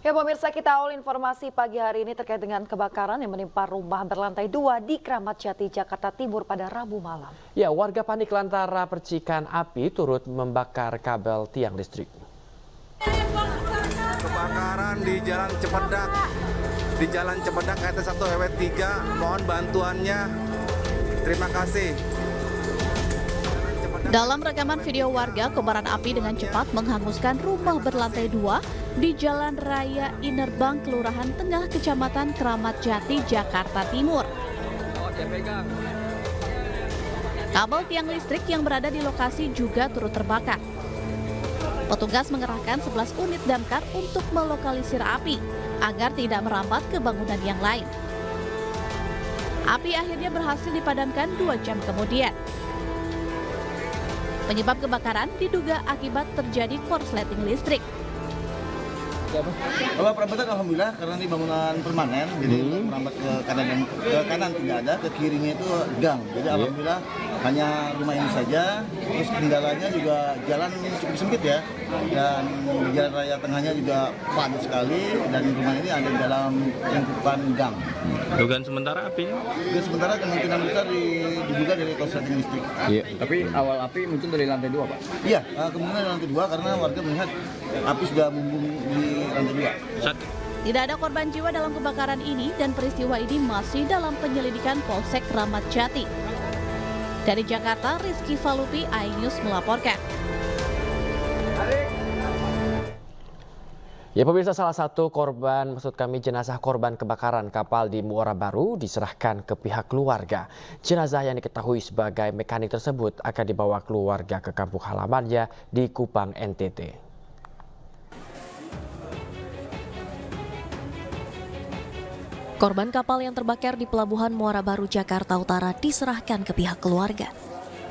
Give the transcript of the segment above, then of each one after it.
Ya pemirsa, kita awal informasi pagi hari ini terkait dengan kebakaran yang menimpa rumah berlantai 2 di Kramat Jati, Jakarta Timur pada Rabu malam. Ya, warga panik lantaran percikan api turut membakar kabel tiang listrik. Kebakaran di Jalan Cempedak RT 1 RW 3, mohon bantuannya. Terima kasih. Dalam rekaman video warga, kobaran api dengan cepat menghanguskan rumah berlantai 2 di Jalan Raya Inerbang, Kelurahan Tengah, Kecamatan Kramat Jati, Jakarta Timur. Kabel tiang listrik yang berada di lokasi juga turut terbakar. Petugas mengerahkan 11 unit damkar untuk melokalisir api agar tidak merambat ke bangunan yang lain. Api akhirnya berhasil dipadamkan 2 jam kemudian. Penyebab kebakaran diduga akibat terjadi korsleting listrik. Kalau perambatan alhamdulillah karena ini bangunan permanen, jadi merambat ke kanan tidak ada, ke kirinya itu gang. Jadi alhamdulillah hanya rumah ini saja. Terus kendalanya juga jalan cukup sempit ya, dan di jalan raya tengahnya juga padat sekali, dan rumah ini ada di dalam lingkupan gang. Dugaan sementara api? Dugaan sementara kemungkinan besar diduga dari korsleting listrik. Iya. Tapi awal api muncul dari lantai 2, Pak? Iya, kemungkinan dari lantai 2 karena warga melihat api sudah membumbung di lantai 2. Tidak ada korban jiwa dalam kebakaran ini dan peristiwa ini masih dalam penyelidikan Polsek Kramat Jati. Dari Jakarta, Rizky Falupi, iNews melaporkan. Ya pemirsa, salah satu jenazah korban kebakaran kapal di Muara Baru diserahkan ke pihak keluarga. Jenazah yang diketahui sebagai mekanik tersebut akan dibawa keluarga ke kampung halamannya di Kupang, NTT. Korban kapal yang terbakar di Pelabuhan Muara Baru, Jakarta Utara diserahkan ke pihak keluarga.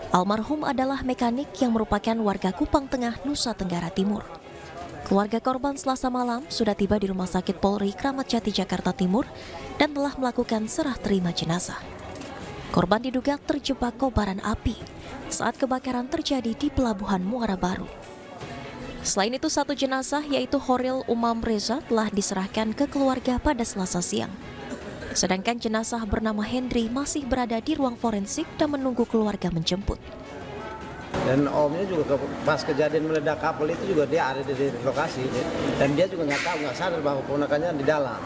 Almarhum adalah mekanik yang merupakan warga Kupang Tengah, Nusa Tenggara Timur. Keluarga korban Selasa malam sudah tiba di Rumah Sakit Polri Kramat Jati, Jakarta Timur dan telah melakukan serah terima jenazah. Korban diduga terjebak kobaran api saat kebakaran terjadi di Pelabuhan Muara Baru. Selain itu, satu jenazah yaitu Horil Umam Reza telah diserahkan ke keluarga pada Selasa siang. Sedangkan jenazah bernama Hendri masih berada di ruang forensik dan menunggu keluarga menjemput. Dan omnya juga pas kejadian meledak kapal itu juga dia ada di lokasi, dan dia juga nggak sadar bahwa ponakannya di dalam.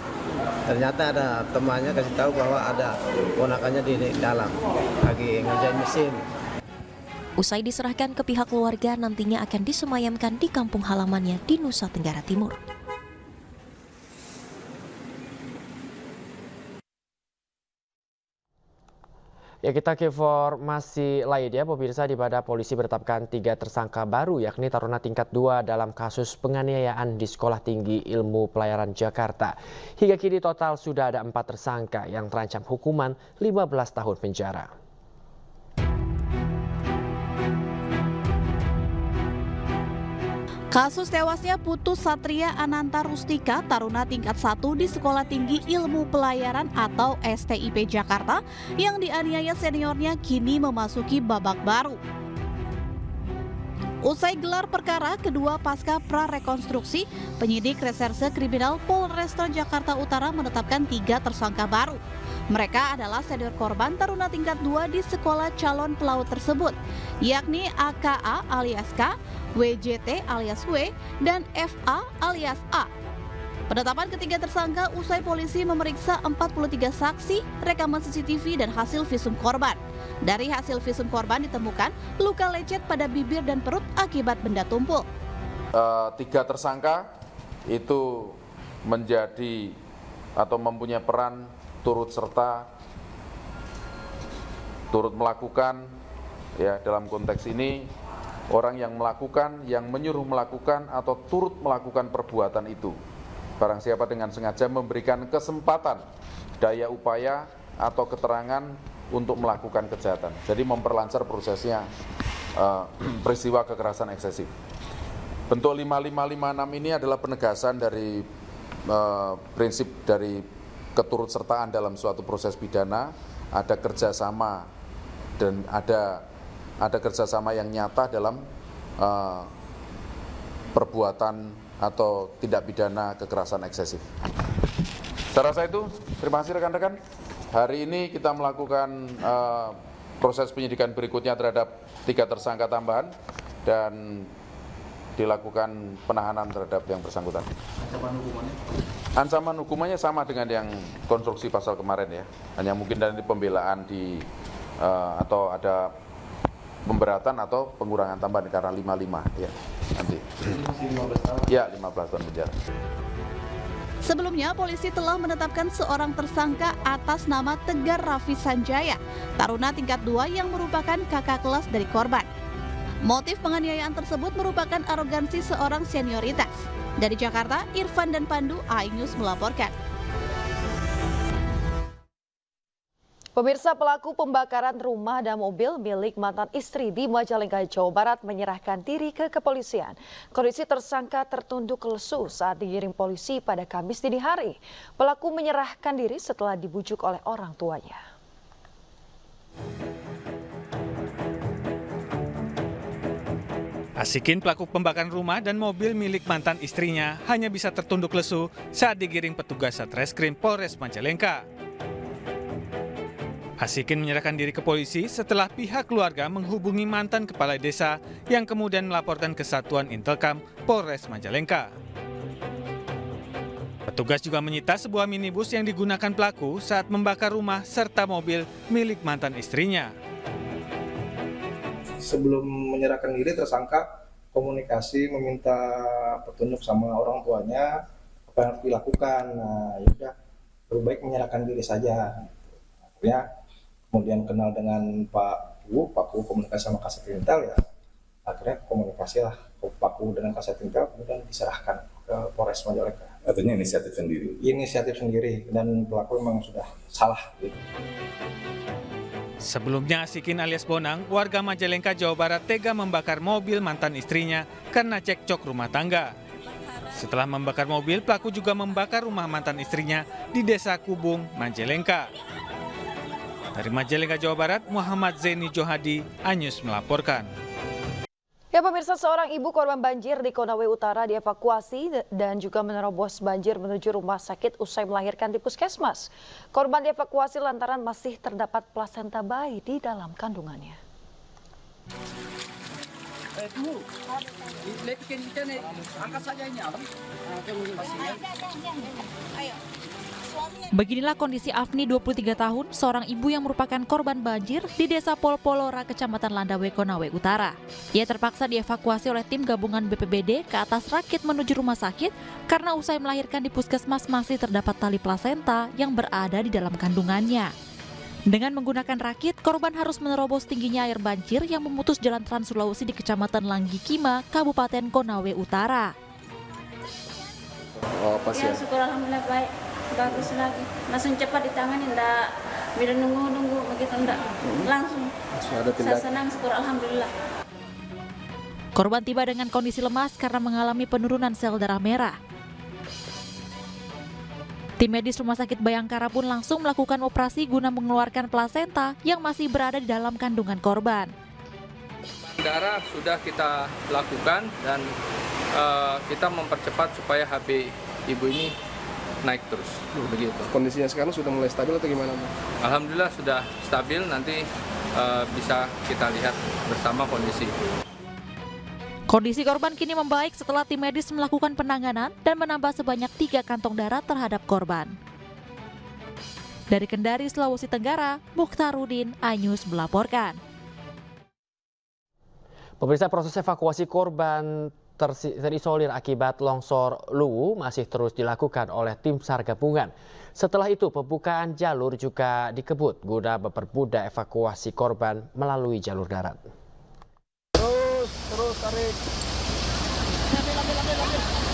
Ternyata ada temannya kasih tahu bahwa ada ponakannya di dalam lagi ngerjain mesin. Usai diserahkan ke pihak keluarga, nantinya akan disemayamkan di kampung halamannya di Nusa Tenggara Timur. Ya, kita ke informasi lain ya pemirsa, di mana polisi menetapkan 3 tersangka baru yakni taruna tingkat 2 dalam kasus penganiayaan di Sekolah Tinggi Ilmu Pelayaran Jakarta. Hingga kini total sudah ada 4 tersangka yang terancam hukuman 15 tahun penjara. Kasus tewasnya Putu Satria Ananta Rustika, taruna tingkat 1 di Sekolah Tinggi Ilmu Pelayaran atau STIP Jakarta yang dianiaya seniornya kini memasuki babak baru. Usai gelar perkara kedua pasca prarekonstruksi, penyidik Reserse Kriminal Polresta Jakarta Utara menetapkan 3 tersangka baru. Mereka adalah senior korban taruna tingkat 2 di sekolah calon pelaut tersebut, yakni AKA alias K, WJT alias W, dan FA alias A. Penetapan ketiga tersangka usai polisi memeriksa 43 saksi, rekaman CCTV, dan hasil visum korban. Dari hasil visum korban ditemukan luka lecet pada bibir dan perut akibat benda tumpul. 3 tersangka itu menjadi atau mempunyai peran turut serta, turut melakukan, ya dalam konteks ini orang yang melakukan, yang menyuruh melakukan atau turut melakukan perbuatan itu. Barang siapa dengan sengaja memberikan kesempatan, daya upaya atau keterangan untuk melakukan kejahatan. Jadi memperlancar prosesnya peristiwa kekerasan eksesif. Bentuk 5556 ini adalah penegasan dari prinsip dari keturutsertaan dalam suatu proses pidana, ada kerjasama dan ada kerjasama yang nyata dalam perbuatan atau tindak pidana kekerasan eksesif. Saya rasa itu, terima kasih rekan-rekan. Hari ini kita melakukan proses penyidikan berikutnya terhadap 3 tersangka tambahan dan dilakukan penahanan terhadap yang bersangkutan. Ancaman hukumannya sama dengan yang konstruksi pasal kemarin ya. Hanya mungkin dari pembelaan atau ada pemberatan atau pengurangan tambahan karena 55 ya nanti. Ya 15 tahun penjara. Sebelumnya, polisi telah menetapkan seorang tersangka atas nama Tegar Raffi Sanjaya, taruna tingkat 2 yang merupakan kakak kelas dari korban. Motif penganiayaan tersebut merupakan arogansi seorang senioritas. Dari Jakarta, Irfan dan Pandu, iNews melaporkan. Pemirsa, pelaku pembakaran rumah dan mobil milik mantan istri di Majalengka, Jawa Barat menyerahkan diri ke kepolisian. Kondisi tersangka tertunduk lesu saat digiring polisi pada Kamis dini hari. Pelaku menyerahkan diri setelah dibujuk oleh orang tuanya. Asikin, pelaku pembakaran rumah dan mobil milik mantan istrinya, hanya bisa tertunduk lesu saat digiring petugas Satreskrim Polres Majalengka. Asikin menyerahkan diri ke polisi setelah pihak keluarga menghubungi mantan kepala desa yang kemudian melaporkan ke Satuan Intelkam Polres Majalengka. Petugas juga menyita sebuah minibus yang digunakan pelaku saat membakar rumah serta mobil milik mantan istrinya. Sebelum menyerahkan diri, tersangka komunikasi meminta petunjuk sama orang tuanya apa yang harus dilakukan. Nah, ya udah, lebih baik menyerahkan diri saja. Akhirnya kemudian kenal dengan Pak Pu komunikasi sama Kasat Intel ya. Akhirnya komunikasi lah Pak Pu dengan Kasat Intel, kemudian diserahkan ke Polres Majalengka. Artinya inisiatif sendiri? Inisiatif sendiri, dan pelaku memang sudah salah. Sebelumnya, Asikin alias Bonang, warga Majalengka, Jawa Barat, tega membakar mobil mantan istrinya karena cekcok rumah tangga. Setelah membakar mobil, pelaku juga membakar rumah mantan istrinya di Desa Kubung, Majalengka. Dari Majalengka, Jawa Barat, Muhammad Zeni Johadi, iNews melaporkan. Ya pemirsa, seorang ibu korban banjir di Konawe Utara dievakuasi dan juga menerobos banjir menuju rumah sakit usai melahirkan di puskesmas. Korban dievakuasi lantaran masih terdapat plasenta bayi di dalam kandungannya. Beginilah kondisi Afni, 23 tahun, seorang ibu yang merupakan korban banjir di Desa Polpolora, Kecamatan Landawe, Konawe Utara. Ia terpaksa dievakuasi oleh tim gabungan BPBD ke atas rakit menuju rumah sakit karena usai melahirkan di puskesmas masih terdapat tali plasenta yang berada di dalam kandungannya. Dengan menggunakan rakit, korban harus menerobos tingginya air banjir yang memutus jalan Trans Sulawesi di Kecamatan Langgikima, Kabupaten Konawe Utara. Ya, syukur alhamdulillah baik. Bagus lagi, langsung cepat ditangani, enggak bila nunggu begitu, enggak langsung. Saya senang, syukur alhamdulillah. Korban tiba dengan kondisi lemas karena mengalami penurunan sel darah merah. Tim medis Rumah Sakit Bayangkara pun langsung melakukan operasi guna mengeluarkan plasenta yang masih berada di dalam kandungan korban. Darah sudah kita lakukan dan kita mempercepat supaya HB ibu ini naik terus, begitu. Kondisinya sekarang sudah mulai stabil atau gimana? Alhamdulillah sudah stabil, nanti bisa kita lihat bersama kondisi. Kondisi korban kini membaik setelah tim medis melakukan penanganan dan menambah sebanyak 3 kantong darah terhadap korban. Dari Kendari, Sulawesi Tenggara, Mukhtarudin, iNews melaporkan. Pemirsa, proses evakuasi korban terisolir akibat longsor Luwu masih terus dilakukan oleh tim SAR gabungan. Setelah itu pembukaan jalur juga dikebut guna mempermudah evakuasi korban melalui jalur darat. Terus tarik.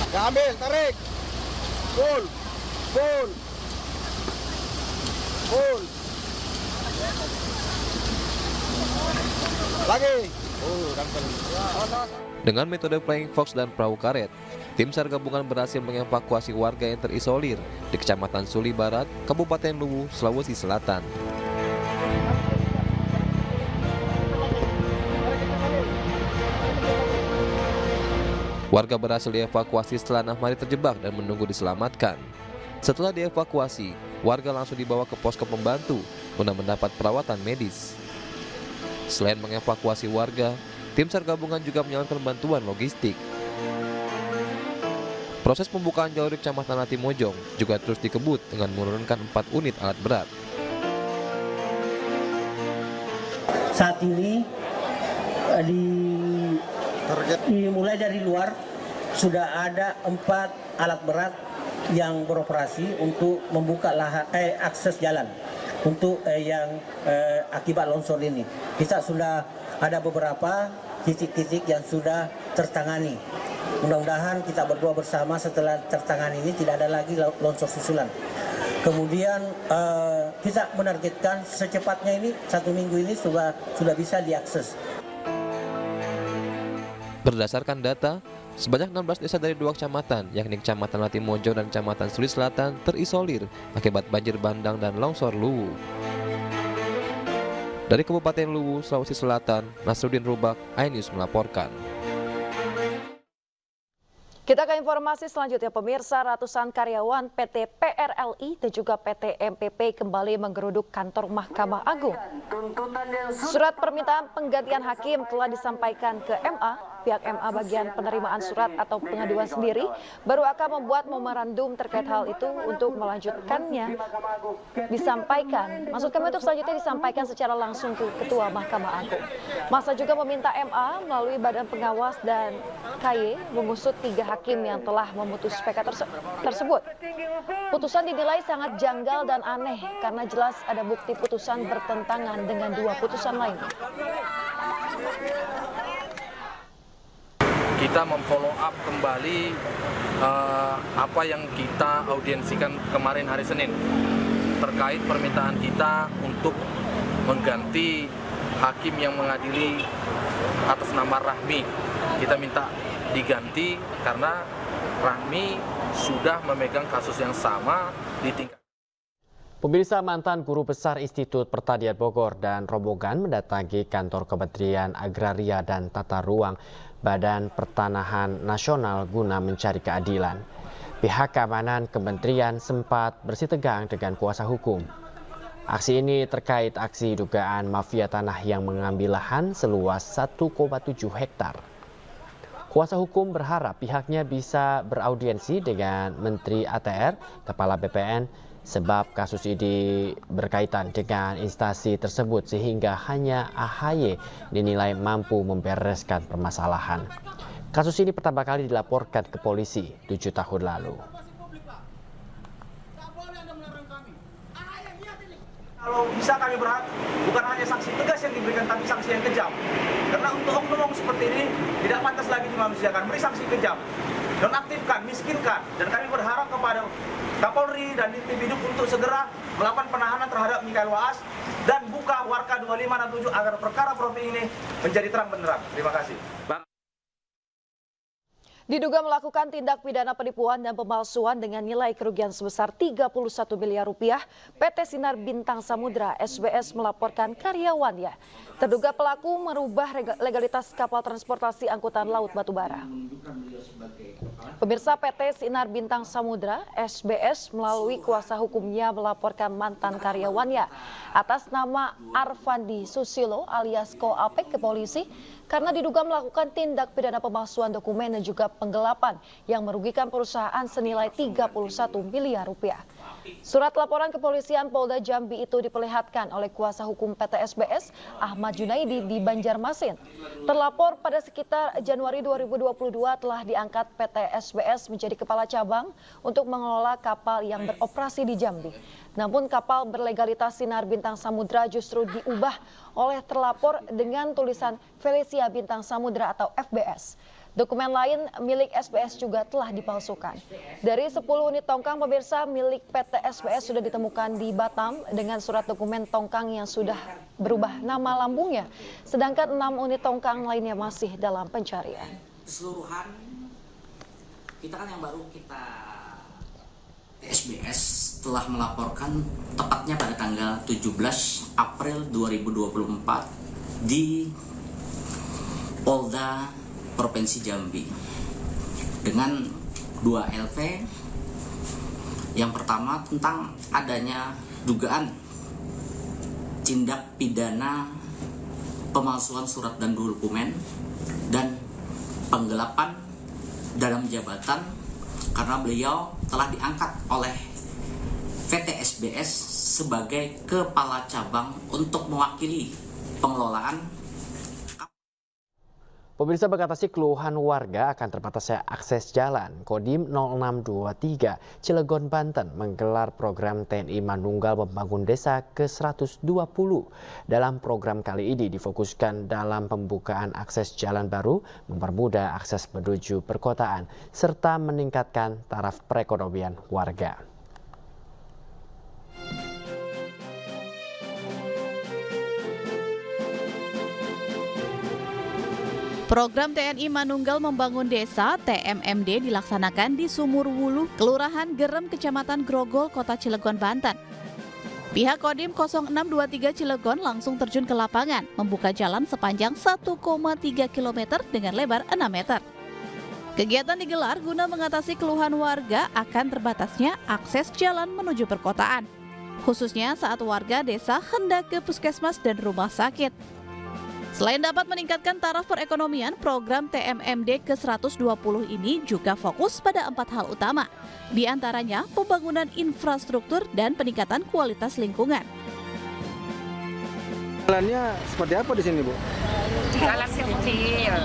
Ambil, tarik. Pull. Lagi. Dengan metode flying fox dan perahu karet, tim SAR gabungan berhasil mengevakuasi warga yang terisolir di Kecamatan Suli Barat, Kabupaten Luwu, Sulawesi Selatan. Warga berhasil dievakuasi setelah Ahmadi terjebak dan menunggu diselamatkan. Setelah dievakuasi, warga langsung dibawa ke posko pembantu guna mendapat perawatan medis. Selain mengevakuasi warga, tim SAR gabungan juga menjalankan bantuan logistik. Proses pembukaan jalur di Kecamatan Latimojong juga terus dikebut dengan menurunkan 4 unit alat berat. Saat ini dimulai dari luar sudah ada 4 alat berat yang beroperasi untuk membuka akses jalan untuk yang akibat longsor ini. Kita sudah ada beberapa titik-titik yang sudah tertangani. Mudah-mudahan kita berdoa bersama setelah tertangani ini tidak ada lagi longsor susulan. Kemudian kita menargetkan secepatnya ini 1 minggu ini sudah bisa diakses. Berdasarkan data, sebanyak 16 desa dari 2 kecamatan, yakni Kecamatan Latimojong dan Kecamatan Suli Selatan, terisolir akibat banjir bandang dan longsor Luwu. Dari Kabupaten Luwu, Sulawesi Selatan, Nasruddin Rubak, iNews melaporkan. Kita ke informasi selanjutnya, pemirsa. Ratusan karyawan PT PRLI dan juga PT MPP kembali menggeruduk kantor Mahkamah Agung. Surat permintaan penggantian hakim telah disampaikan ke MA. Pihak MA bagian penerimaan surat atau pengaduan sendiri baru akan membuat memorandum terkait hal itu untuk melanjutkannya disampaikan. Maksud kami untuk selanjutnya disampaikan secara langsung ke Ketua Mahkamah Agung. Masa juga meminta MA melalui Badan Pengawas dan KY mengusut 3 hakim yang telah memutus PK tersebut. Putusan dinilai sangat janggal dan aneh karena jelas ada bukti putusan bertentangan dengan 2 putusan lainnya. Kita memfollow up kembali apa yang kita audiensikan kemarin hari Senin terkait permintaan kita untuk mengganti hakim yang mengadili atas nama Rahmi. Kita minta diganti karena Rahmi sudah memegang kasus yang sama di tingkat. Pemirsa, mantan guru besar Institut Pertanian Bogor dan rombongan mendatangi kantor Kementerian Agraria dan Tata Ruang Badan Pertanahan Nasional guna mencari keadilan. Pihak keamanan kementerian sempat bersitegang dengan kuasa hukum. Aksi ini terkait aksi dugaan mafia tanah yang mengambil lahan seluas 1,7 hektar. Kuasa hukum berharap pihaknya bisa beraudiensi dengan Menteri ATR, Kepala BPN, sebab kasus ini berkaitan dengan instansi tersebut sehingga hanya AHY dinilai mampu membereskan permasalahan. Kasus ini pertama kali dilaporkan ke polisi 7 tahun lalu. Kalau bisa kami berharap bukan hanya sanksi tegas yang diberikan tapi sanksi yang kejam. Karena untuk oknum seperti ini tidak pantas lagi dimanusiakan. Beri sanksi kejam. Nonaktifkan, miskinkan. Dan kami berharap kepada Kapolri dan Ditpidum untuk segera melakukan penahanan terhadap Mikael Waas dan buka Warka 2567 agar perkara Profi ini menjadi terang benderang. Terima kasih. Diduga melakukan tindak pidana penipuan dan pemalsuan dengan nilai kerugian sebesar 31 miliar rupiah, PT Sinar Bintang Samudra SBS melaporkan karyawannya. Terduga pelaku merubah legalitas kapal transportasi angkutan laut batubara. Pemirsa, PT Sinar Bintang Samudra SBS melalui kuasa hukumnya melaporkan mantan karyawannya atas nama Arfandi Susilo alias Ko Apek ke polisi karena diduga melakukan tindak pidana pemalsuan dokumen dan juga penggelapan yang merugikan perusahaan senilai 31 miliar rupiah. Surat laporan kepolisian Polda Jambi itu diperlihatkan oleh kuasa hukum PT SBS Ahmad Junaidi di Banjarmasin. Terlapor pada sekitar Januari 2022 telah diangkat PT SBS menjadi kepala cabang untuk mengelola kapal yang beroperasi di Jambi. Namun kapal berlegalitas Sinar Bintang Samudra justru diubah oleh terlapor dengan tulisan Felicia Bintang Samudra atau FBS. Dokumen lain milik SBS juga telah dipalsukan. Dari 10 unit tongkang pemirsa milik PT SBS sudah ditemukan di Batam dengan surat dokumen tongkang yang sudah berubah nama lambungnya. Sedangkan 6 unit tongkang lainnya masih dalam pencarian. Keseluruhan kita kan yang baru kita SBS telah melaporkan tepatnya pada tanggal 17 April 2024 di Polda Provinsi Jambi. dengan 2 LV. Yang pertama tentang adanya dugaan tindak pidana pemalsuan surat dan dokumen dan penggelapan dalam jabatan karena beliau telah diangkat oleh PT SBS sebagai kepala cabang untuk mewakili pengelolaan. Pemirsa, mengatasi keluhan warga akan terbatasnya akses jalan, Kodim 0623 Cilegon, Banten menggelar program TNI Manunggal Membangun Desa ke-120. Dalam program kali ini difokuskan dalam pembukaan akses jalan baru, mempermudah akses menuju perkotaan, serta meningkatkan taraf perekonomian warga. Program TNI Manunggal Membangun Desa (TMMD) dilaksanakan di Sumur Wuluh, Kelurahan Gerem, Kecamatan Grogol, Kota Cilegon, Banten. Pihak Kodim 0623 Cilegon langsung terjun ke lapangan, membuka jalan sepanjang 1,3 km dengan lebar 6 meter. Kegiatan digelar guna mengatasi keluhan warga akan terbatasnya akses jalan menuju perkotaan, khususnya saat warga desa hendak ke puskesmas dan rumah sakit. Selain dapat meningkatkan taraf perekonomian, program TMMD ke-120 ini juga fokus pada 4 hal utama, di antaranya pembangunan infrastruktur dan peningkatan kualitas lingkungan. Jalannya seperti apa di sini, Bu? Jalan kecil.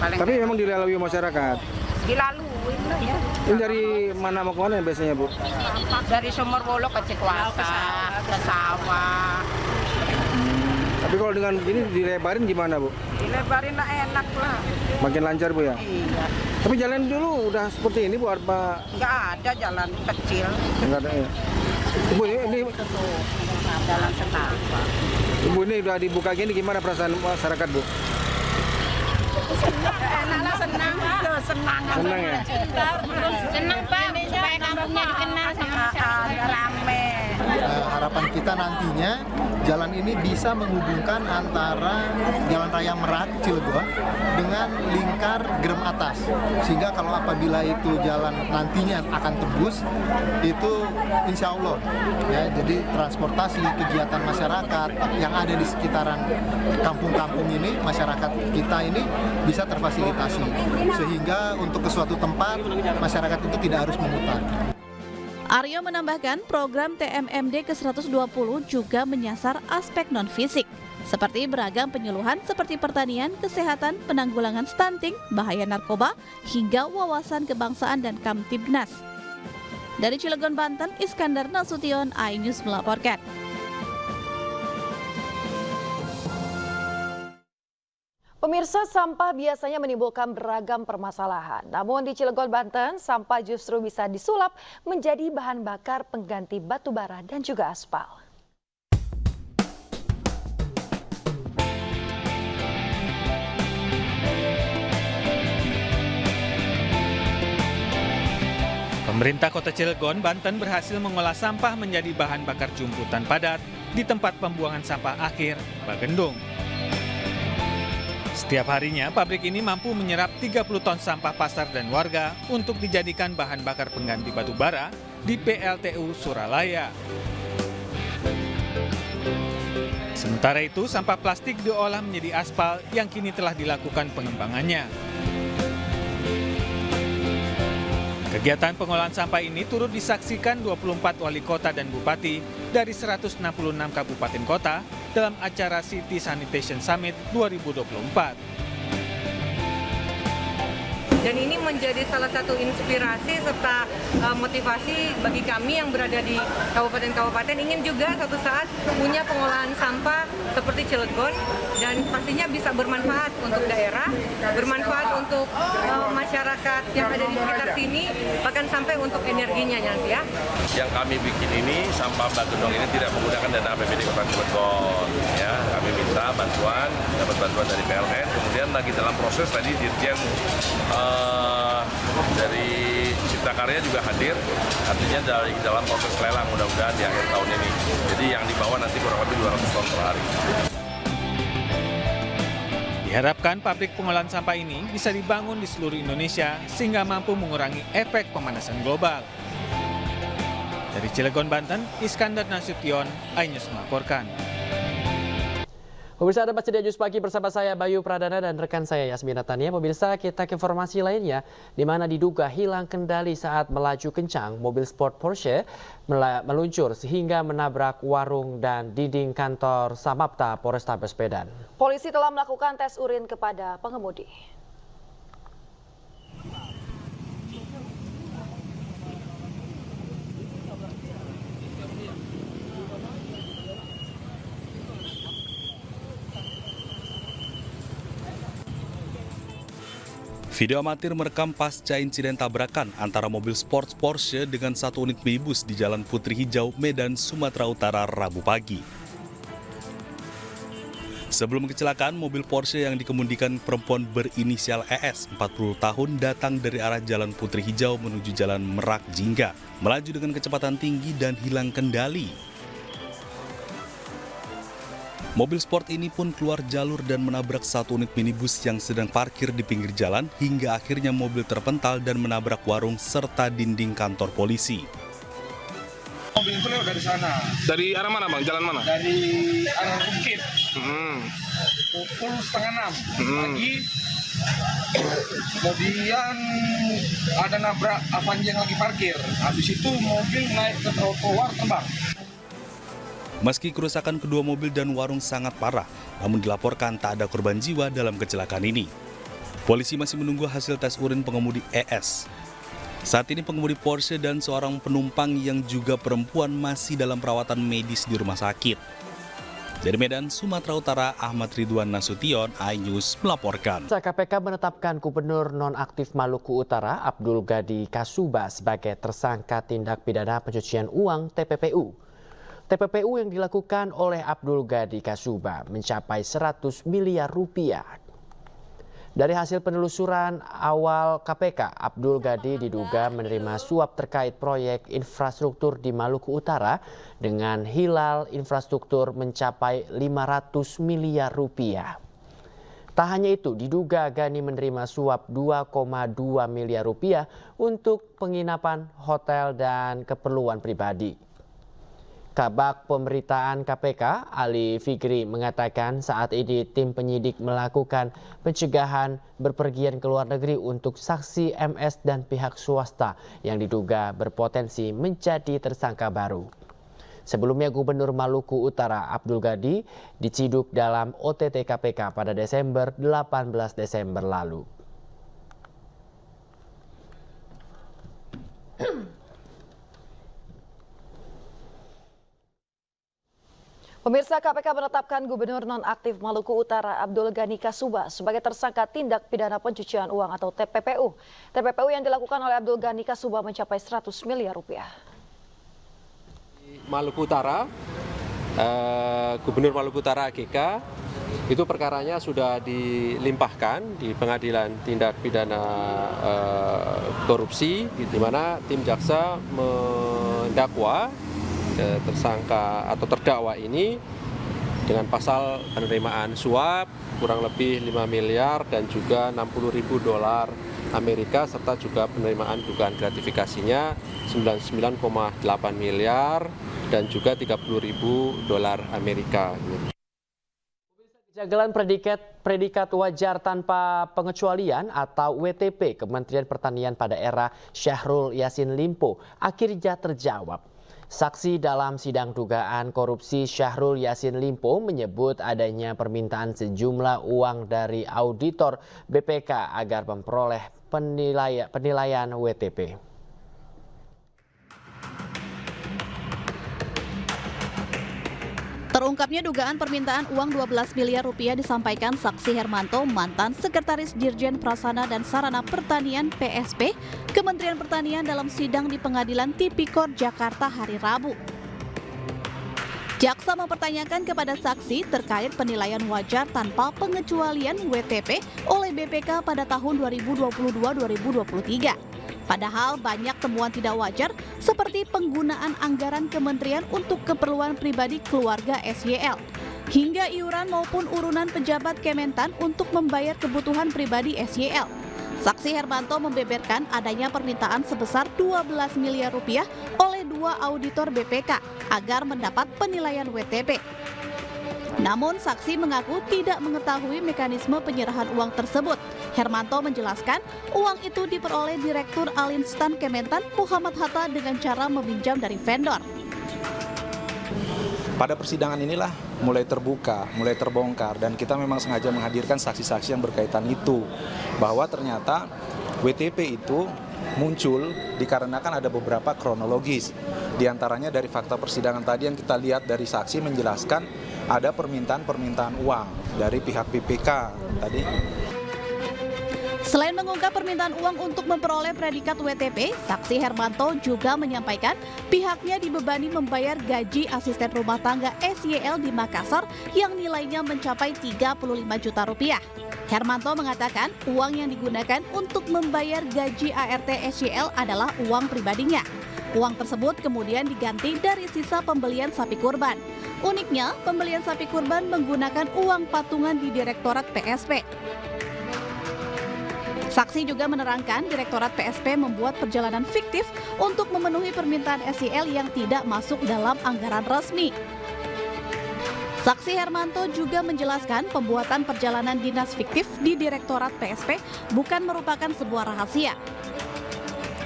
Paling Tapi memang dilalui masyarakat. dilalui lah ya. Ini dari mana mau ke mana biasanya, Bu? Dari Sumur Wuluh ke Cikuasa, ke sawah. Tapi kalau dengan ini dilebarin gimana, Bu? Dilebarin lah enak lah. Makin lancar, Bu, ya? Iya. Tapi jalan dulu udah seperti ini, Bu, apa? Nggak ada jalan kecil. Enggak ada ya. Ibu, ini Jalan setapak. Ibu, ini udah dibuka gini, gimana perasaan masyarakat, Bu? Enak lah, senang. Senang. Senang ya? Senang, Pak. Supaya kampungnya dikenal sama masyarakat. Rame. Harapan kita nantinya jalan ini bisa menghubungkan antara Jalan Raya Merak Cilegon dengan lingkar Gerem Atas, sehingga kalau apabila itu jalan nantinya akan tembus, itu insya Allah ya, jadi transportasi kegiatan masyarakat yang ada di sekitaran kampung-kampung ini, masyarakat kita ini bisa terfasilitasi, sehingga untuk ke suatu tempat masyarakat itu tidak harus memutar. Aryo menambahkan program TMMD ke-120 juga menyasar aspek non-fisik, seperti beragam penyuluhan seperti pertanian, kesehatan, penanggulangan stunting, bahaya narkoba, hingga wawasan kebangsaan dan Kamtibnas. Dari Cilegon, Banten, Iskandar Nasution, iNews melaporkan. Pemirsa, sampah biasanya menimbulkan beragam permasalahan. Namun di Cilegon, Banten, sampah justru bisa disulap menjadi bahan bakar pengganti batu bara dan juga aspal. Pemerintah Kota Cilegon, Banten berhasil mengolah sampah menjadi bahan bakar jumputan padat di tempat pembuangan sampah akhir, Bagendung. Setiap harinya, pabrik ini mampu menyerap 30 ton sampah pasar dan warga untuk dijadikan bahan bakar pengganti batu bara di PLTU Suralaya. Sementara itu, sampah plastik diolah menjadi aspal yang kini telah dilakukan pengembangannya. Kegiatan pengolahan sampah ini turut disaksikan 24 wali kota dan bupati dari 166 kabupaten kota dalam acara City Sanitation Summit 2024. Dan ini menjadi salah satu inspirasi serta motivasi bagi kami yang berada di kabupaten-kabupaten ingin juga suatu saat punya pengolahan sampah seperti Cilegon dan pastinya bisa bermanfaat untuk daerah, bermanfaat untuk masyarakat yang ada di sekitar sini, bahkan sampai untuk energinya nanti ya. Yang kami bikin ini, sampah Bagendong ini tidak menggunakan dana APBD Kota Cilegon. Ya, kami minta bantuan, dapat bantuan dari PLN, kemudian lagi dalam proses tadi Dirjen dari Cipta Karya juga hadir, artinya dalam proses lelang mudah-mudahan di akhir tahun ini. Jadi yang dibawa nanti kurang lebih 200 ton per hari. Diharapkan pabrik pengolahan sampah ini bisa dibangun di seluruh Indonesia sehingga mampu mengurangi efek pemanasan global. Dari Cilegon, Banten, Iskandar Nasution, iNews melaporkan. Pemirsa, Anda masih di News Pagi bersama saya Bayu Pradana dan rekan saya Yasmina Tania. Pemirsa, kita ke informasi lainnya, di mana diduga hilang kendali saat melaju kencang, mobil sport Porsche meluncur sehingga menabrak warung dan dinding kantor Samapta Polrestabes Medan. Polisi telah melakukan tes urin kepada pengemudi. Video amatir merekam pasca insiden tabrakan antara mobil sport Porsche dengan satu unit minibus di Jalan Putri Hijau, Medan, Sumatera Utara, Rabu pagi. Sebelum kecelakaan, mobil Porsche yang dikemudikan perempuan berinisial ES, 40 tahun, datang dari arah Jalan Putri Hijau menuju Jalan Merak Jingga, melaju dengan kecepatan tinggi dan hilang kendali. Mobil sport ini pun keluar jalur dan menabrak satu unit minibus yang sedang parkir di pinggir jalan hingga akhirnya mobil terpental dan menabrak warung serta dinding kantor polisi. Mobil itu lewat dari sana. Dari arah mana bang? Jalan mana? Dari arah Bukit. Pukul 5:30 pagi. Kemudian ada nabrak Avanza yang lagi parkir. Habis itu mobil naik ke trotoar terbang. Meski kerusakan kedua mobil dan warung sangat parah, namun dilaporkan tak ada korban jiwa dalam kecelakaan ini. Polisi masih menunggu hasil tes urin pengemudi ES. Saat ini pengemudi Porsche dan seorang penumpang yang juga perempuan masih dalam perawatan medis di rumah sakit. Dari Medan, Sumatera Utara, Ahmad Ridwan Nasution, iNews melaporkan. KPK menetapkan Gubernur Nonaktif Maluku Utara Abdul Ghadi Kasuba sebagai tersangka tindak pidana pencucian uang TPPU. TPPU yang dilakukan oleh Abdul Ghadi Kasuba mencapai 100 miliar rupiah. Dari hasil penelusuran awal KPK, Abdul Ghadi diduga menerima suap terkait proyek infrastruktur di Maluku Utara dengan hilal infrastruktur mencapai 500 miliar rupiah. Tak hanya itu, diduga Ghani menerima suap 2,2 miliar rupiah untuk penginapan hotel dan keperluan pribadi. Kabak Pemberitaan KPK, Ali Fikri, mengatakan saat ini tim penyidik melakukan pencegahan berpergian ke luar negeri untuk saksi MS dan pihak swasta yang diduga berpotensi menjadi tersangka baru. Sebelumnya Gubernur Maluku Utara Abdul Ghadi diciduk dalam OTT KPK pada 18 Desember lalu. Pemirsa, KPK menetapkan Gubernur Nonaktif Maluku Utara Abdul Ghani Kasuba sebagai tersangka tindak pidana pencucian uang atau TPPU. TPPU yang dilakukan oleh Abdul Ghani Kasuba mencapai 100 miliar rupiah. Maluku Utara, Gubernur Maluku Utara AGK, itu perkaranya sudah dilimpahkan di Pengadilan Tindak Pidana Korupsi, di mana tim jaksa mendakwa tersangka atau terdakwa ini dengan pasal penerimaan suap kurang lebih 5 miliar dan juga 60.000 dolar Amerika serta juga penerimaan dugaan gratifikasinya 99,8 miliar dan juga 30.000 dolar Amerika. Kejanggalan predikat wajar tanpa pengecualian atau WTP Kementerian Pertanian pada era Syahrul Yassin Limpo akhirnya terjawab. Saksi dalam sidang dugaan korupsi Syahrul Yassin Limpo menyebut adanya permintaan sejumlah uang dari auditor BPK agar memperoleh penilaian WTP. Terungkapnya dugaan permintaan uang 12 miliar rupiah disampaikan saksi Hermanto, mantan Sekretaris Dirjen Prasarana dan Sarana Pertanian PSP Kementerian Pertanian dalam sidang di Pengadilan Tipikor Jakarta hari Rabu. Jaksa mempertanyakan kepada saksi terkait penilaian wajar tanpa pengecualian WTP oleh BPK pada tahun 2022-2023. Padahal banyak temuan tidak wajar seperti penggunaan anggaran kementerian untuk keperluan pribadi keluarga SYL. hingga iuran maupun urunan pejabat Kementan untuk membayar kebutuhan pribadi SYL. Saksi Hermanto membeberkan adanya permintaan sebesar 12 miliar rupiah oleh 2 auditor BPK agar mendapat penilaian WTP. Namun saksi mengaku tidak mengetahui mekanisme penyerahan uang tersebut. Hermanto menjelaskan uang itu diperoleh Direktur Alinstan Kementan Muhammad Hatta dengan cara meminjam dari vendor. Pada persidangan inilah mulai terbuka, mulai terbongkar, dan kita memang sengaja menghadirkan saksi-saksi yang berkaitan itu. Bahwa ternyata WTP itu muncul dikarenakan ada beberapa kronologis. Di antaranya dari fakta persidangan tadi yang kita lihat dari saksi menjelaskan ada permintaan uang dari pihak BPK tadi. Selain mengungkap permintaan uang untuk memperoleh predikat WTP, saksi Hermanto juga menyampaikan pihaknya dibebani membayar gaji asisten rumah tangga SYL di Makassar yang nilainya mencapai 35 juta rupiah. Hermanto mengatakan uang yang digunakan untuk membayar gaji ART SYL adalah uang pribadinya. Uang tersebut kemudian diganti dari sisa pembelian sapi kurban. Uniknya, pembelian sapi kurban menggunakan uang patungan di Direktorat PSP. Saksi juga menerangkan Direktorat PSP membuat perjalanan fiktif untuk memenuhi permintaan SYL yang tidak masuk dalam anggaran resmi. Saksi Hermanto juga menjelaskan pembuatan perjalanan dinas fiktif di Direktorat PSP bukan merupakan sebuah rahasia.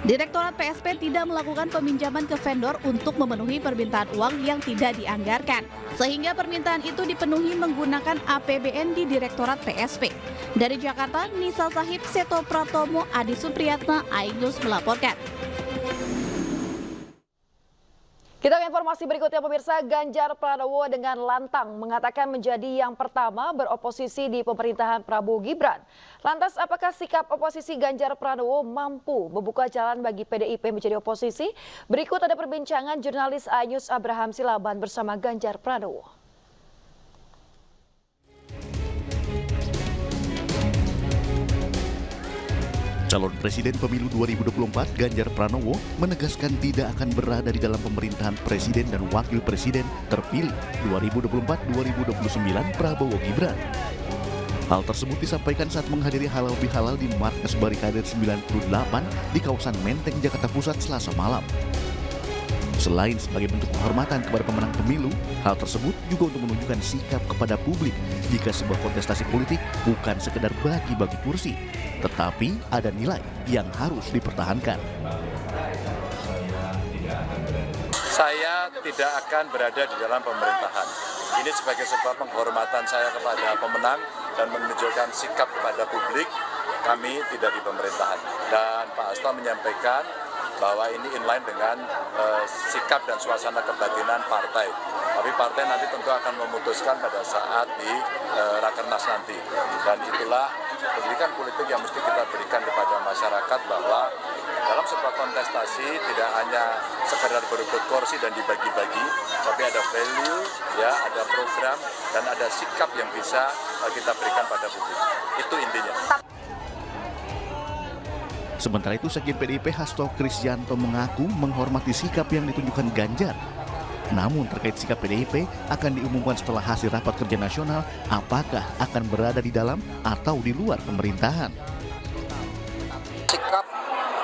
Direktorat PSP tidak melakukan peminjaman ke vendor untuk memenuhi permintaan uang yang tidak dianggarkan, sehingga permintaan itu dipenuhi menggunakan APBN di Direktorat PSP. Dari Jakarta, Nisa Sahib, Seto Pratomo, Adi Supriyatna, iNews melaporkan. Kita ke informasi berikutnya pemirsa. Ganjar Pranowo dengan lantang mengatakan menjadi yang pertama beroposisi di pemerintahan Prabowo Gibran. Lantas apakah sikap oposisi Ganjar Pranowo mampu membuka jalan bagi PDIP menjadi oposisi? Berikut ada perbincangan jurnalis iNews Abraham Silaban bersama Ganjar Pranowo. Calon Presiden Pemilu 2024 Ganjar Pranowo menegaskan tidak akan berada di dalam pemerintahan Presiden dan Wakil Presiden terpilih 2024-2029 Prabowo Gibran. Hal tersebut disampaikan saat menghadiri halal bihalal di Markas Barikader 98 di kawasan Menteng, Jakarta Pusat Selasa malam. Selain sebagai bentuk penghormatan kepada pemenang pemilu, hal tersebut juga untuk menunjukkan sikap kepada publik jika sebuah kontestasi politik bukan sekedar bagi-bagi kursi, tetapi ada nilai yang harus dipertahankan. Saya tidak akan berada di dalam pemerintahan. Ini sebagai sebuah penghormatan saya kepada pemenang dan menunjukkan sikap kepada publik, kami tidak di pemerintahan. Dan Pak Hasto menyampaikan bahwa ini inline dengan sikap dan suasana kebatinan partai. Tapi partai nanti tentu akan memutuskan pada saat di Rakernas nanti. Dan itulah pendidikan politik yang mesti kita berikan kepada masyarakat bahwa dalam sebuah kontestasi tidak hanya sekedar berebut kursi dan dibagi-bagi, tapi ada value, ya, ada program dan ada sikap yang bisa kita berikan pada publik. Itu intinya. Sementara itu, Sekjen PDIP Hasto Kristianto mengaku menghormati sikap yang ditunjukkan Ganjar. Namun terkait sikap PDIP akan diumumkan setelah hasil rapat kerja nasional apakah akan berada di dalam atau di luar pemerintahan. Sikap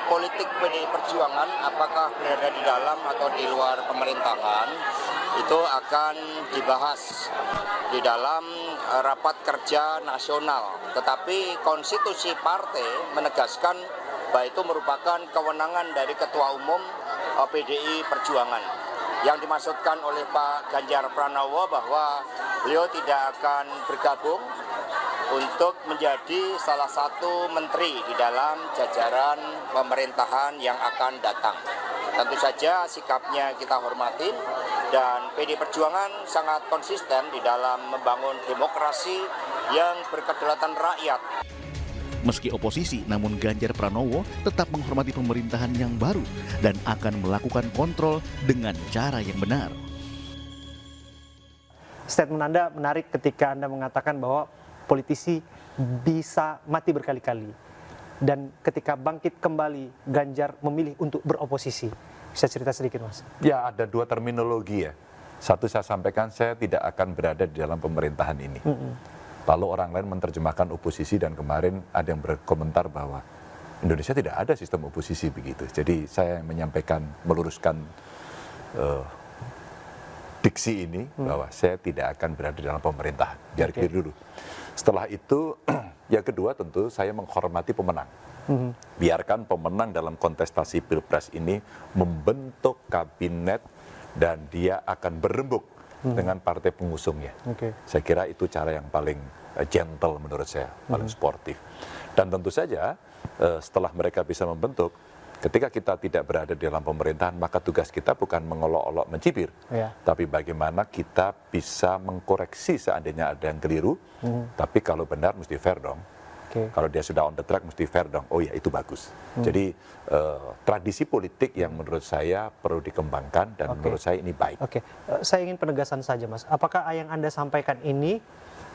politik PDI Perjuangan apakah berada di dalam atau di luar pemerintahan itu akan dibahas di dalam rapat kerja nasional. Tetapi konstitusi partai menegaskan bahwa itu merupakan kewenangan dari Ketua Umum PDI Perjuangan. Yang dimaksudkan oleh Pak Ganjar Pranowo bahwa beliau tidak akan bergabung untuk menjadi salah satu menteri di dalam jajaran pemerintahan yang akan datang. Tentu saja sikapnya kita hormati dan PDI Perjuangan sangat konsisten di dalam membangun demokrasi yang berkedaulatan rakyat. Meski oposisi, namun Ganjar Pranowo tetap menghormati pemerintahan yang baru dan akan melakukan kontrol dengan cara yang benar. Statement Anda menarik ketika Anda mengatakan bahwa politisi bisa mati berkali-kali. Dan ketika bangkit kembali, Ganjar memilih untuk beroposisi. Bisa cerita sedikit, Mas? Ya, ada dua terminologi ya. Satu saya sampaikan, saya tidak akan berada di dalam pemerintahan ini. Lalu orang lain menerjemahkan oposisi dan kemarin ada yang berkomentar bahwa Indonesia tidak ada sistem oposisi begitu. Jadi saya menyampaikan, meluruskan diksi ini bahwa saya tidak akan berada di dalam pemerintahan. Biar clear dulu. Setelah itu, yang kedua tentu saya menghormati pemenang. Biarkan pemenang dalam kontestasi Pilpres ini membentuk kabinet dan dia akan berembuk dengan partai pengusungnya. Saya kira itu cara yang paling gentle menurut saya, paling sportif. Dan tentu saja setelah mereka bisa membentuk, ketika kita tidak berada di dalam pemerintahan, maka tugas kita bukan mengolok-olok mencibir, tapi bagaimana kita bisa mengkoreksi seandainya ada yang keliru, tapi kalau benar mesti fair dong. Kalau dia sudah on the track mesti fair dong. Oh ya, itu bagus. Jadi tradisi politik yang menurut saya perlu dikembangkan dan menurut saya ini baik. Saya ingin penegasan saja, Mas. Apakah yang Anda sampaikan ini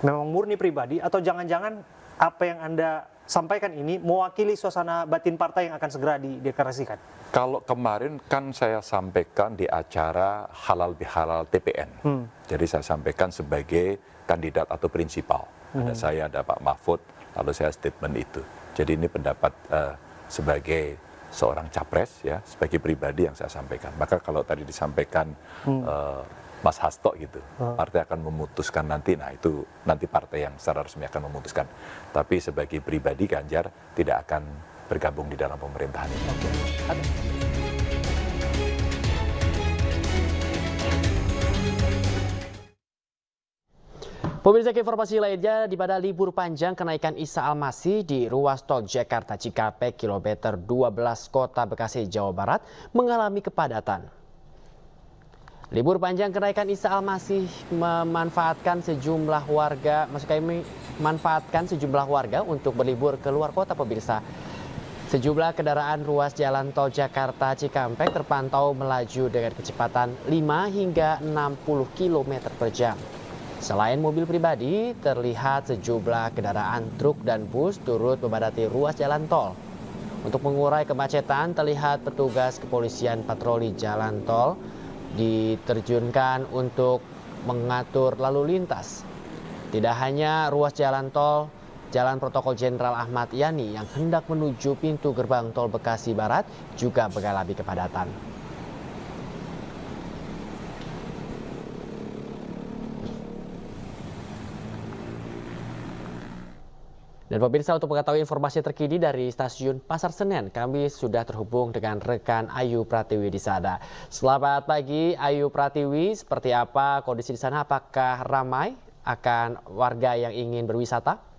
memang murni pribadi atau jangan-jangan apa yang Anda sampaikan ini mewakili suasana batin partai yang akan segera dideklarasikan? Kalau kemarin kan saya sampaikan di acara halal bihalal TPN. Jadi saya sampaikan sebagai kandidat atau prinsipal. Ada saya, ada Pak Mahfud, lalu saya statement itu. Jadi ini pendapat sebagai seorang capres, ya, sebagai pribadi yang saya sampaikan. Maka kalau tadi disampaikan Mas Hasto gitu, partai akan memutuskan nanti, nah itu nanti partai yang secara resmi akan memutuskan. Tapi sebagai pribadi Ganjar tidak akan bergabung di dalam pemerintahan ini. Pemirsa, informasi lainnya, di pada libur panjang kenaikan Isa Al-Masih di ruas tol Jakarta Cikampek kilometer 12 Kota Bekasi, Jawa Barat mengalami kepadatan. Libur panjang kenaikan Isa Al-Masih memanfaatkan sejumlah warga untuk berlibur ke luar kota, pemirsa. Sejumlah kendaraan ruas jalan tol Jakarta Cikampek terpantau melaju dengan kecepatan 5 hingga 60 km per jam. Selain mobil pribadi, terlihat sejumlah kendaraan truk dan bus turut memadati ruas jalan tol. Untuk mengurai kemacetan, terlihat petugas kepolisian patroli jalan tol diterjunkan untuk mengatur lalu lintas. Tidak hanya ruas jalan tol, Jalan Protokol Jenderal Ahmad Yani yang hendak menuju pintu gerbang tol Bekasi Barat juga mengalami kepadatan. Dan pemirsa, untuk mengetahui informasi terkini dari stasiun Pasar Senen, kami sudah terhubung dengan rekan Ayu Pratiwi di sana. Selamat pagi Ayu Pratiwi, seperti apa kondisi di sana? Apakah ramai akan warga yang ingin berwisata?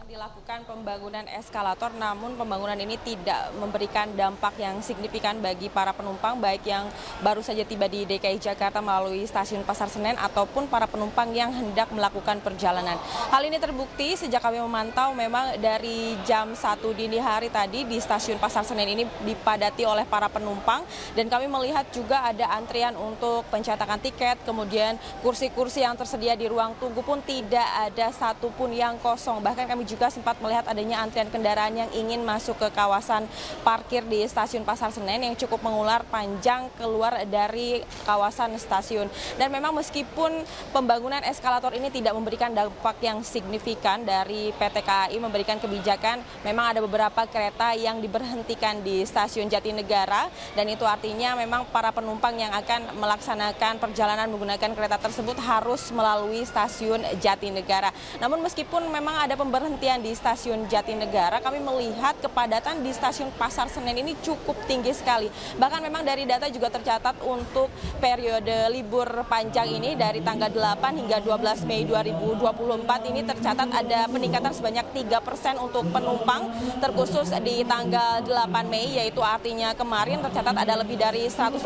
Dilakukan pembangunan eskalator, namun pembangunan ini tidak memberikan dampak yang signifikan bagi para penumpang, baik yang baru saja tiba di DKI Jakarta melalui stasiun Pasar Senen ataupun para penumpang yang hendak melakukan perjalanan. Hal ini terbukti sejak kami memantau, memang dari jam 1 dini hari tadi di stasiun Pasar Senen ini dipadati oleh para penumpang, dan kami melihat juga ada antrian untuk pencetakan tiket, kemudian kursi-kursi yang tersedia di ruang tunggu pun tidak ada satupun yang kosong. Bahkan kami juga sempat melihat adanya antrian kendaraan yang ingin masuk ke kawasan parkir di stasiun Pasar Senen yang cukup mengular panjang keluar dari kawasan stasiun. Dan memang meskipun pembangunan eskalator ini tidak memberikan dampak yang signifikan, dari PT KAI memberikan kebijakan, memang ada beberapa kereta yang diberhentikan di stasiun Jatinegara, dan itu artinya memang para penumpang yang akan melaksanakan perjalanan menggunakan kereta tersebut harus melalui stasiun Jatinegara. Namun meskipun memang ada pemberhentian di stasiun Jatinegara, kami melihat kepadatan di stasiun Pasar Senen ini cukup tinggi sekali. Bahkan memang dari data juga tercatat untuk periode libur panjang ini dari tanggal 8 hingga 12 Mei 2024 ini tercatat ada peningkatan sebanyak 3% untuk penumpang, terkhusus di tanggal 8 Mei, yaitu artinya kemarin tercatat ada lebih dari 145.000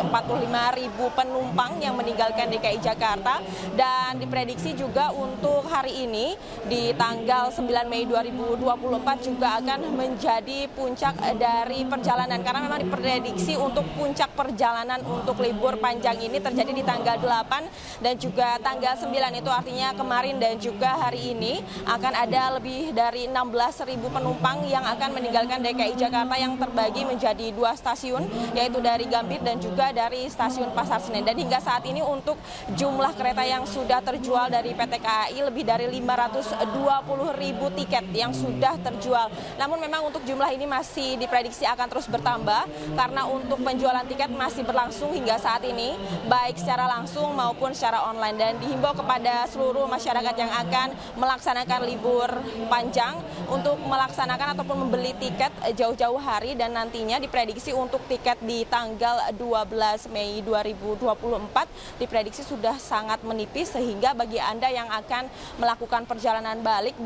penumpang yang meninggalkan DKI Jakarta. Dan diprediksi juga untuk hari ini di tanggal 9 Mei 2024 juga akan menjadi puncak dari perjalanan, karena memang diprediksi untuk puncak perjalanan untuk libur panjang ini terjadi di tanggal 8 dan juga tanggal 9, itu artinya kemarin dan juga hari ini akan ada lebih dari 16.000 penumpang yang akan meninggalkan DKI Jakarta yang terbagi menjadi 2 stasiun, yaitu dari Gambir dan juga dari stasiun Pasar Senen. Dan hingga saat ini untuk jumlah kereta yang sudah terjual dari PT KAI lebih dari 520.000 tiket yang sudah terjual. Namun memang untuk jumlah ini masih diprediksi akan terus bertambah karena untuk penjualan tiket masih berlangsung hingga saat ini, baik secara langsung maupun secara online. Dan dihimbau kepada seluruh masyarakat yang akan melaksanakan libur panjang untuk melaksanakan ataupun membeli tiket jauh-jauh hari, dan nantinya diprediksi untuk tiket di tanggal 12 Mei 2024 diprediksi sudah sangat menipis, sehingga bagi Anda yang akan melakukan perjalanan balik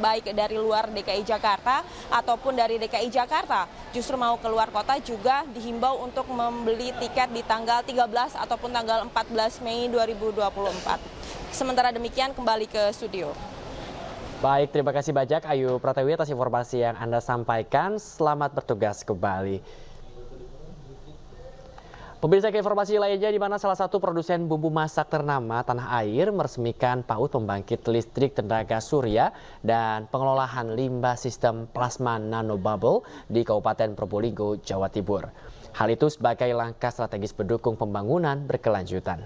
baik dari luar DKI Jakarta ataupun dari DKI Jakarta justru mau keluar kota juga dihimbau untuk membeli tiket di tanggal 13 ataupun tanggal 14 Mei 2024. Sementara demikian kembali ke studio. Baik, terima kasih banyak Ayu Pratiwi atas informasi yang Anda sampaikan. Selamat bertugas kembali. Pemirsa, ke informasi lainnya, di mana salah satu produsen bumbu masak ternama tanah air meresmikan PAUD pembangkit listrik tenaga surya dan pengelolaan limbah sistem plasma nanobubble di Kabupaten Probolinggo, Jawa Timur. Hal itu sebagai langkah strategis pendukung pembangunan berkelanjutan.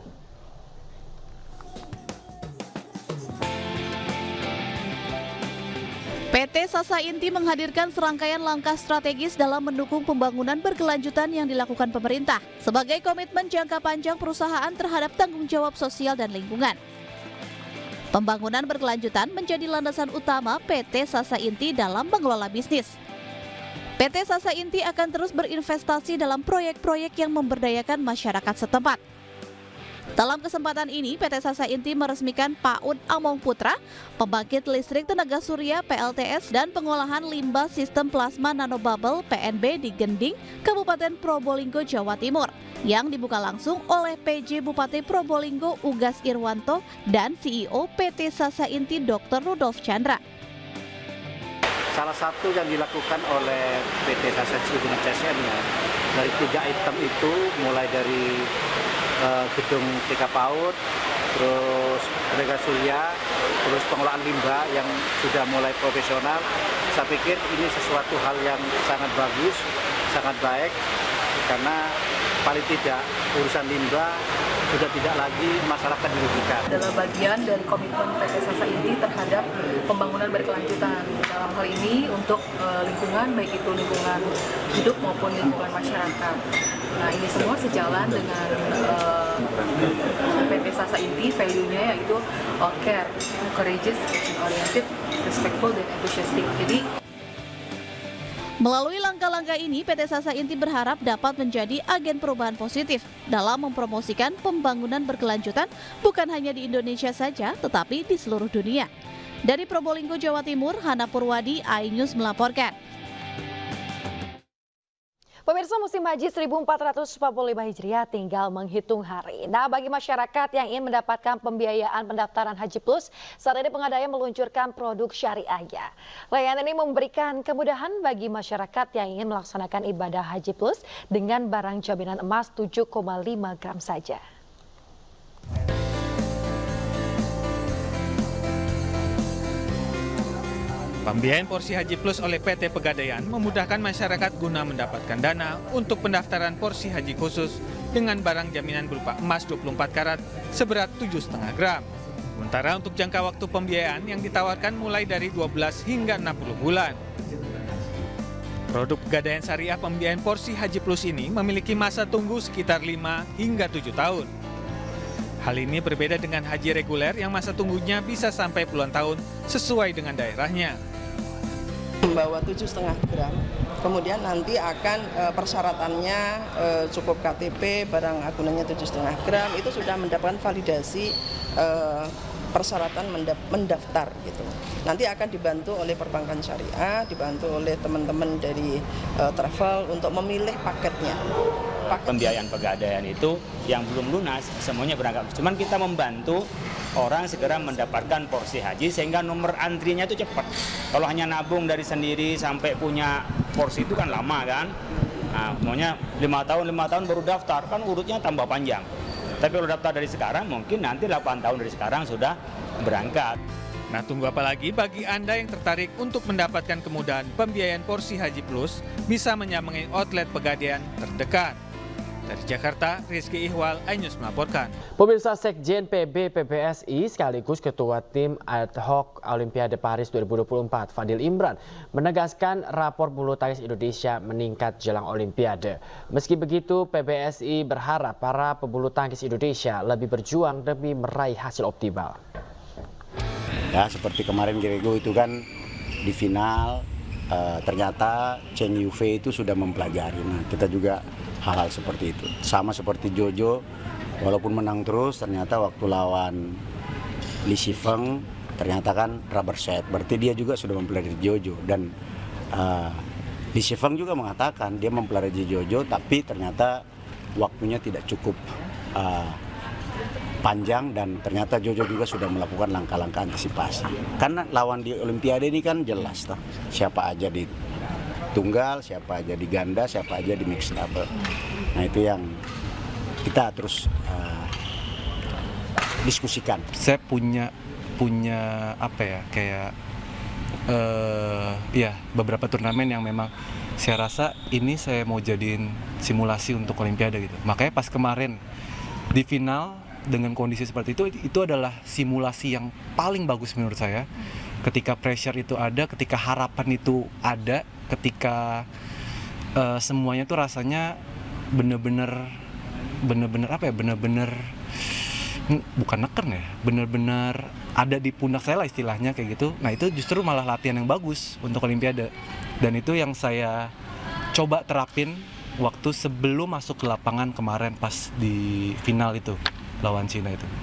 PT Sasa Inti menghadirkan serangkaian langkah strategis dalam mendukung pembangunan berkelanjutan yang dilakukan pemerintah sebagai komitmen jangka panjang perusahaan terhadap tanggung jawab sosial dan lingkungan. Pembangunan berkelanjutan menjadi landasan utama PT Sasa Inti dalam mengelola bisnis. PT Sasa Inti akan terus berinvestasi dalam proyek-proyek yang memberdayakan masyarakat setempat. Dalam kesempatan ini, PT Sasa Inti meresmikan PAUD Among Putra, pembangkit listrik tenaga surya PLTS dan pengolahan limbah sistem plasma nanobubble PNB di Gending, Kabupaten Probolinggo, Jawa Timur, yang dibuka langsung oleh PJ Bupati Probolinggo Ugas Irwanto dan CEO PT Sasa Inti Dr. Rudolf Chandra. Salah satu yang dilakukan oleh PT Sasa Inti dengan CSR-nya dari 3 item itu, mulai dari gedung TK PAUD, terus tenaga surya, terus pengelolaan limbah yang sudah mulai profesional. Saya pikir ini sesuatu hal yang sangat bagus, sangat baik, karena paling tidak urusan limbah sudah tidak lagi masyarakat dirugikan. Adalah bagian dari komitmen PT Sasa Inti terhadap pembangunan berkelanjutan. Dalam hal ini untuk lingkungan, baik itu lingkungan hidup maupun lingkungan masyarakat. Nah, ini semua sejalan dengan PT Sasa Inti, value-nya yaitu care, courageous, action-oriented, respectful, dan enthusiastic. Melalui langkah-langkah ini, PT Sasa Inti berharap dapat menjadi agen perubahan positif dalam mempromosikan pembangunan berkelanjutan bukan hanya di Indonesia saja, tetapi di seluruh dunia. Dari Probolinggo, Jawa Timur, Hana Purwadi, iNews melaporkan. Pemirsa, musim haji 1445 Hijriah tinggal menghitung hari. Nah, bagi masyarakat yang ingin mendapatkan pembiayaan pendaftaran Haji Plus, saat ini Pengadaian meluncurkan produk syariahnya. Layanan ini memberikan kemudahan bagi masyarakat yang ingin melaksanakan ibadah Haji Plus dengan barang jaminan emas 7,5 gram saja. Pembiayaan porsi Haji Plus oleh PT Pegadaian memudahkan masyarakat guna mendapatkan dana untuk pendaftaran porsi haji khusus dengan barang jaminan berupa emas 24 karat seberat 7,5 gram. Sementara untuk jangka waktu pembiayaan yang ditawarkan mulai dari 12 hingga 60 bulan. Produk Pegadaian Syariah pembiayaan porsi Haji Plus ini memiliki masa tunggu sekitar 5 hingga 7 tahun. Hal ini berbeda dengan haji reguler yang masa tunggunya bisa sampai puluhan tahun sesuai dengan daerahnya. Membawa 7,5 gram, kemudian nanti akan persyaratannya cukup KTP, barang agunannya 7,5 gram, itu sudah mendapatkan validasi persyaratan mendaftar gitu. Nanti akan dibantu oleh perbankan syariah, dibantu oleh teman-teman dari travel untuk memilih paketnya. Pembiayaan Pegadaian itu yang belum lunas semuanya berangkat. Cuman kita membantu orang segera mendapatkan porsi haji sehingga nomor antrinya itu cepat. Kalau hanya nabung dari sendiri sampai punya porsi itu kan lama kan. Nah, maunya 5 tahun baru daftar, kan urutnya tambah panjang. Tapi kalau daftar dari sekarang, mungkin nanti 8 tahun dari sekarang sudah berangkat. Nah, tunggu apa lagi bagi Anda yang tertarik untuk mendapatkan kemudahan pembiayaan porsi Haji Plus, bisa menyambangi outlet Pegadaian terdekat. Dari Jakarta, Rizky Ihwal, iNews melaporkan. Pemirsa, Sekjen PB PBSI sekaligus Ketua Tim Ad Hoc Olimpiade Paris 2024, Fadil Imran, menegaskan rapor bulu tangkis Indonesia meningkat jelang Olimpiade. Meski begitu, PBSI berharap para pebulu tangkis Indonesia lebih berjuang demi meraih hasil optimal. Ya, seperti kemarin Grego itu kan di final, ternyata Cheng Yufei itu sudah mempelajari. Nah, kita juga hal-hal seperti itu. Sama seperti Jojo, walaupun menang terus, ternyata waktu lawan Li Shifeng, ternyata kan rubber set. Berarti dia juga sudah mempelajari Jojo. Dan Li Shifeng juga mengatakan dia mempelajari Jojo, tapi ternyata waktunya tidak cukup panjang, dan ternyata Jojo juga sudah melakukan langkah-langkah antisipasi. Karena lawan di Olimpiade ini kan jelas, toh, siapa aja di tunggal, siapa aja di ganda, siapa aja di mixed double. Nah, itu yang kita terus diskusikan. Saya punya apa ya, kayak ya beberapa turnamen yang memang saya rasa ini saya mau jadiin simulasi untuk Olimpiade gitu. Makanya pas kemarin di final dengan kondisi seperti itu adalah simulasi yang paling bagus menurut saya. Ketika pressure itu ada, ketika harapan itu ada, ketika semuanya tuh rasanya bener-bener apa ya, bener-bener bukan neken ya, bener-bener ada di pundak saya lah istilahnya kayak gitu. Nah, itu justru malah latihan yang bagus untuk Olimpiade, dan itu yang saya coba terapin waktu sebelum masuk ke lapangan kemarin pas di final itu lawan Cina itu.